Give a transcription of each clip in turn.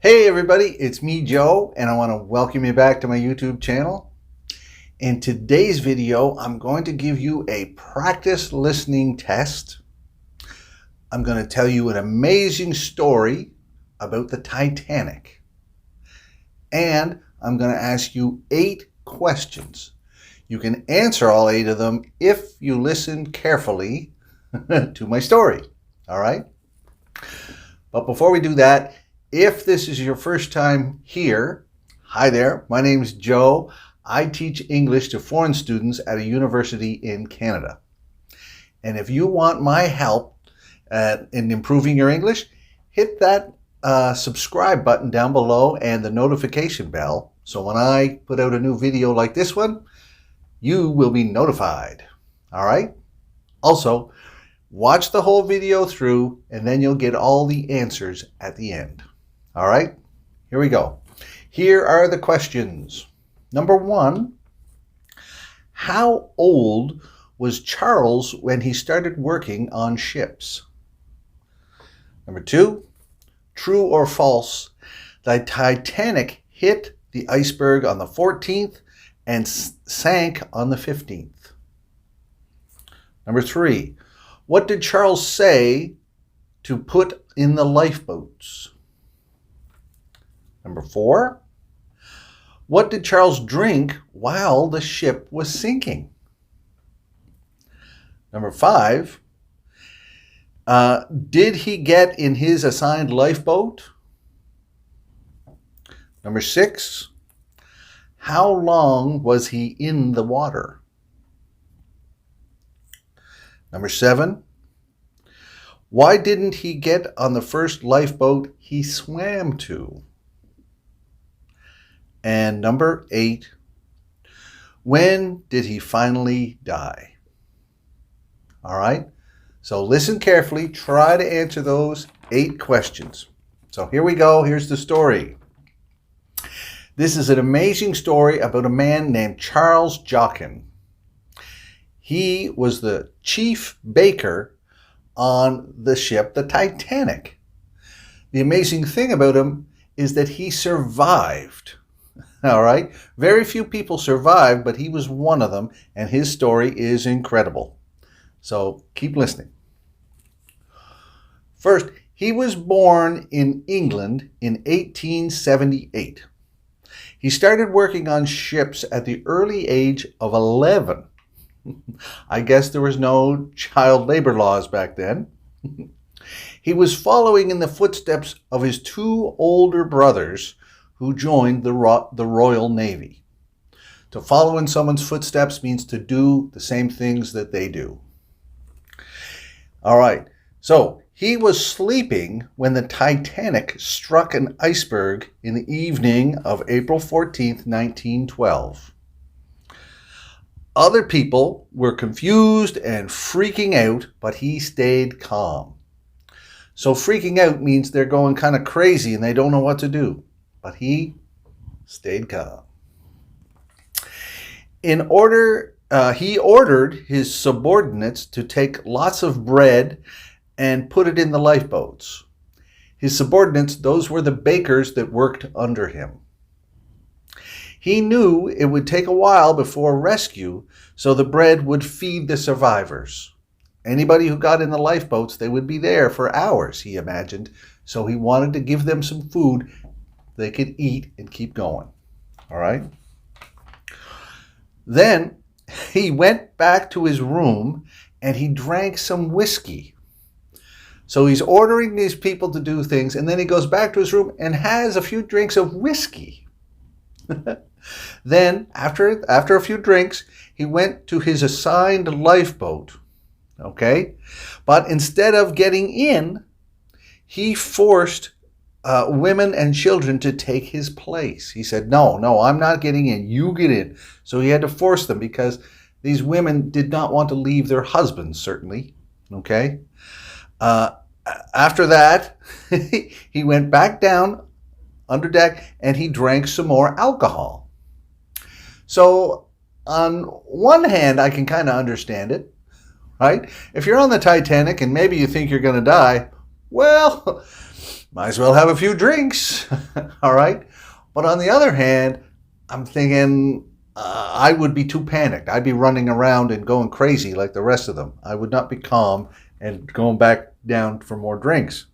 Hey everybody, it's me Joe, and I want to welcome you back to my YouTube channel. In today's video, I'm going to give you a practice listening test. I'm going to tell you an amazing story about the Titanic. And I'm going to ask you 8 questions. You can answer all 8 of them if you listen carefully to my story. All right? But before we do that, if this is your first time here, hi there, my name is Joe. I teach English to foreign students at a university in Canada. And if you want my help in improving your English, hit that subscribe button down below and the notification bell. So when I put out a new video like this one, you will be notified. All right? Also, watch the whole video through and then you'll get all the answers at the end. All right, here we go. Here are the questions. Number 1, how old was Charles when he started working on ships? Number 2, true or false, the Titanic hit the iceberg on the 14th and sank on the 15th. Number 3, what did Charles say to put in the lifeboats? Number 4, what did Charles drink while the ship was sinking? Number 5, did he get in his assigned lifeboat? Number 6, how long was he in the water? Number 7, why didn't he get on the first lifeboat he swam to? And number 8, when did he finally die? All right, so listen carefully, try to answer those 8 questions. So here we go, here's the story. This is an amazing story about a man named Charles Jochen. He was the chief baker on the ship, the Titanic. The amazing thing about him is that he survived. All right, very few people survived, but he was one of them, and his story is incredible. So keep listening. First, he was born in England in 1878. He started working on ships at the early age of 11. I guess there was no child labor laws back then. He was following in the footsteps of his 2 older brothers who joined the Royal Navy. To follow in someone's footsteps means to do the same things that they do. All right, so he was sleeping when the Titanic struck an iceberg in the evening of April 14th, 1912. Other people were confused and freaking out, but he stayed calm. So freaking out means they're going kind of crazy and they don't know what to do. But he stayed calm. He ordered his subordinates to take lots of bread and put it in the lifeboats. His subordinates, those were the bakers that worked under him. He knew it would take a while before rescue, so the bread would feed the survivors. Anybody who got in the lifeboats, they would be there for hours, he imagined, so he wanted to give them some food they could eat and keep going. All right? Then he went back to his room and he drank some whiskey. So he's ordering these people to do things, and then he goes back to his room and has a few drinks of whiskey. Then, after a few drinks, he went to his assigned lifeboat. Okay? But instead of getting in, he forced women and children to take his place. He said, no, I'm not getting in. You get in. So he had to force them because these women did not want to leave their husbands, certainly. Okay? After that, he went back down under deck and he drank some more alcohol. So on one hand, I can kind of understand it, right? If you're on the Titanic and maybe you think you're going to die, well, Might as well have a few drinks, all right? But on the other hand, I'm thinking I would be too panicked. I'd be running around and going crazy like the rest of them. I would not be calm and going back down for more drinks.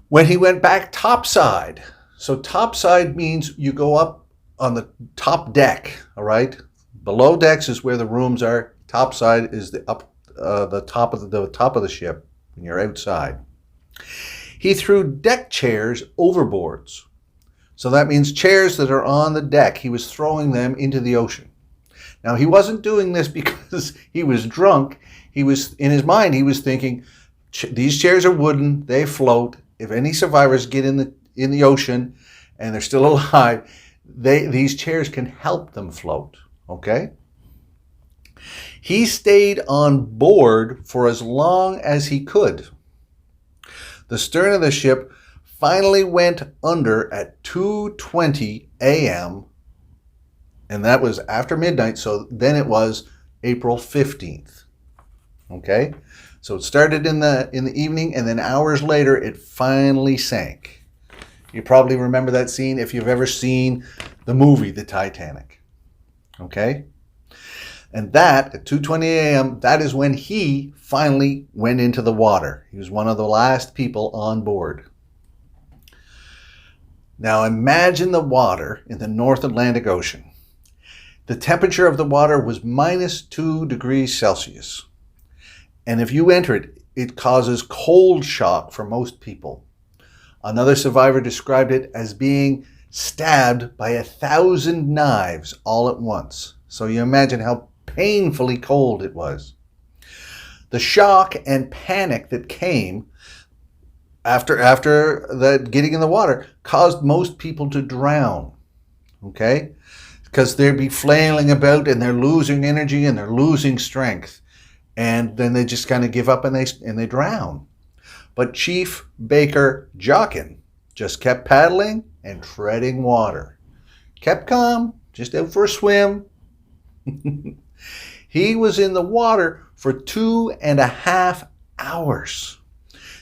When he went back topside, so topside means you go up on the top deck, all right? Below decks is where the rooms are. Topside is the top of the ship when you're outside. He threw deck chairs overboards. So that means chairs that are on the deck. He was throwing them into the ocean. Now, he wasn't doing this because he was drunk. He was, in his mind, he was thinking, these chairs are wooden, they float. If any survivors get in the ocean and they're still alive, these chairs can help them float, okay? He stayed on board for as long as he could. The stern of the ship finally went under at 2:20 a.m. and that was after midnight, so then it was April 15th. Okay? So it started in the evening, and then hours later it finally sank. You probably remember that scene if you've ever seen the movie The Titanic. Okay? And that, at 2:20 a.m., that is when he finally went into the water. He was one of the last people on board. Now imagine the water in the North Atlantic Ocean. The temperature of the water was -2 degrees Celsius. And if you enter it, it causes cold shock for most people. Another survivor described it as being stabbed by 1,000 knives all at once. So you imagine how painfully cold it was. The shock and panic that came after that getting in the water caused most people to drown, okay? Because they'd be flailing about and they're losing energy and they're losing strength. And then they just kind of give up and they drown. But Chief Baker Jochen just kept paddling and treading water. Kept calm, just out for a swim. He was in the water for 2.5 hours.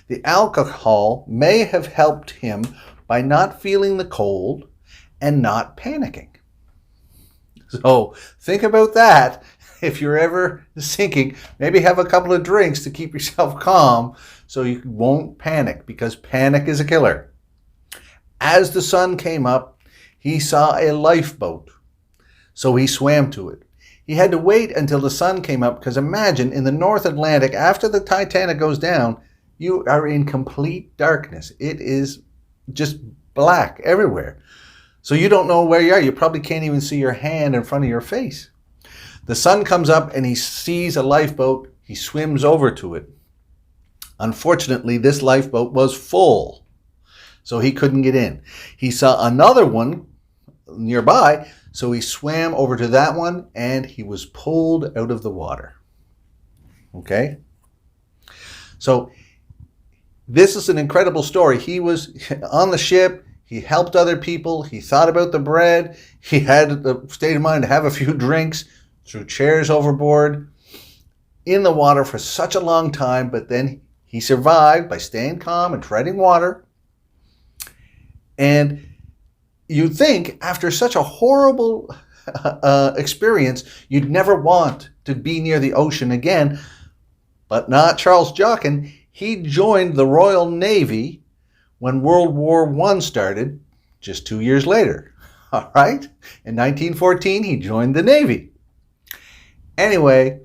The alcohol may have helped him by not feeling the cold and not panicking. So think about that. If you're ever sinking, maybe have a couple of drinks to keep yourself calm so you won't panic, because panic is a killer. As the sun came up, he saw a lifeboat, so he swam to it. He had to wait until the sun came up, because imagine in the North Atlantic, after the Titanic goes down, you are in complete darkness. It is just black everywhere. So you don't know where you are. You probably can't even see your hand in front of your face. The sun comes up and he sees a lifeboat. He swims over to it. Unfortunately, this lifeboat was full, so he couldn't get in. He saw another one nearby, so he swam over to that one and he was pulled out of the water. Okay? So this is an incredible story. He was on the ship. He helped other people. He thought about the bread. He had the state of mind to have a few drinks, threw chairs overboard, in the water for such a long time, but then he survived by staying calm and treading water. And you'd think after such a horrible experience, you'd never want to be near the ocean again, but not Charles Jochen. He joined the Royal Navy when World War I started, just 2 years later. All right? In 1914, he joined the Navy. Anyway,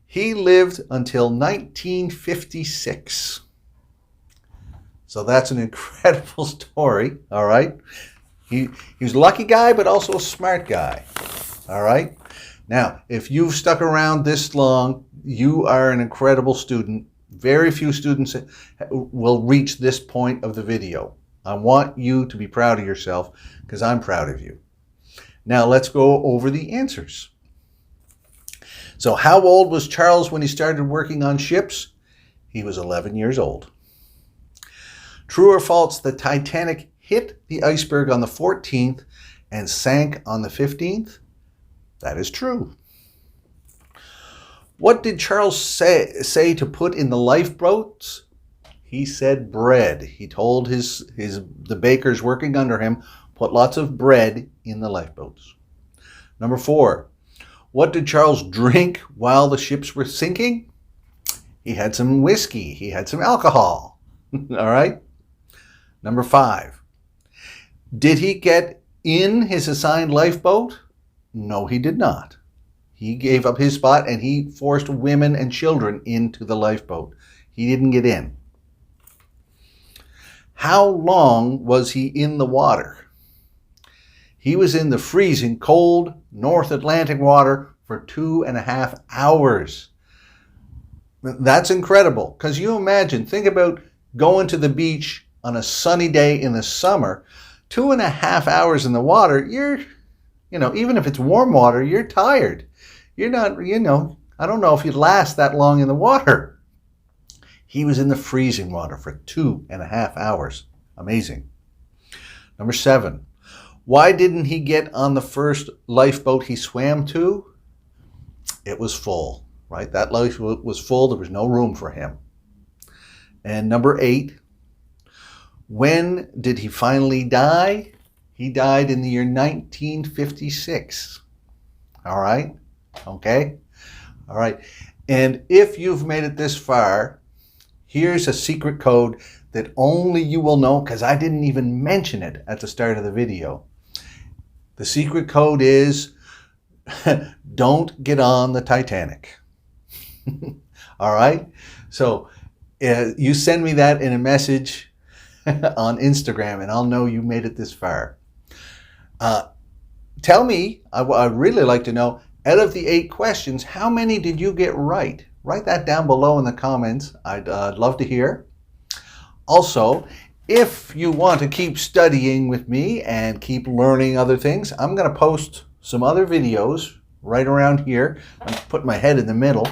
he lived until 1956. So that's an incredible story, all right? He was a lucky guy, but also a smart guy, all right? Now, if you've stuck around this long, you are an incredible student. Very few students will reach this point of the video. I want you to be proud of yourself because I'm proud of you. Now, let's go over the answers. So how old was Charles when he started working on ships? He was 11 years old. True or false, the Titanic hit the iceberg on the 14th and sank on the 15th? That is true. What did Charles say to put in the lifeboats? He said bread. He told the bakers working under him, put lots of bread in the lifeboats. Number 4, what did Charles drink while the ships were sinking? He had some whiskey. He had some alcohol. All right. Number 5, did he get in his assigned lifeboat? No, he did not. He gave up his spot and he forced women and children into the lifeboat. He didn't get in. How long was he in the water? He was in the freezing cold North Atlantic water for 2.5 hours. That's incredible, because you imagine, think about going to the beach on a sunny day in the summer, 2.5 hours in the water, even if it's warm water, you're tired. You're not, I don't know if you'd last that long in the water. He was in the freezing water for 2.5 hours. Amazing. Number 7, why didn't he get on the first lifeboat he swam to? It was full, right? That lifeboat was full. There was no room for him. And number 8, when did he finally die? He died in the year 1956. All right? Okay? All right. And if you've made it this far, here's a secret code that only you will know, because I didn't even mention it at the start of the video. The secret code is don't get on the Titanic. All right? So you send me that in a message on Instagram and I'll know you made it this far. Tell me, I'd really like to know, out of the 8 questions, how many did you get right? Write that down below in the comments. I'd love to hear. Also, if you want to keep studying with me and keep learning other things, I'm going to post some other videos right around here. I'm putting my head in the middle.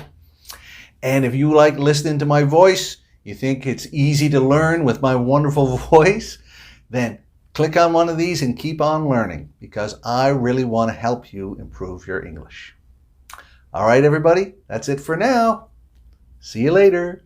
And if you like listening to my voice, you think it's easy to learn with my wonderful voice, then click on one of these and keep on learning, because I really want to help you improve your English. All right, everybody, that's it for now. See you later.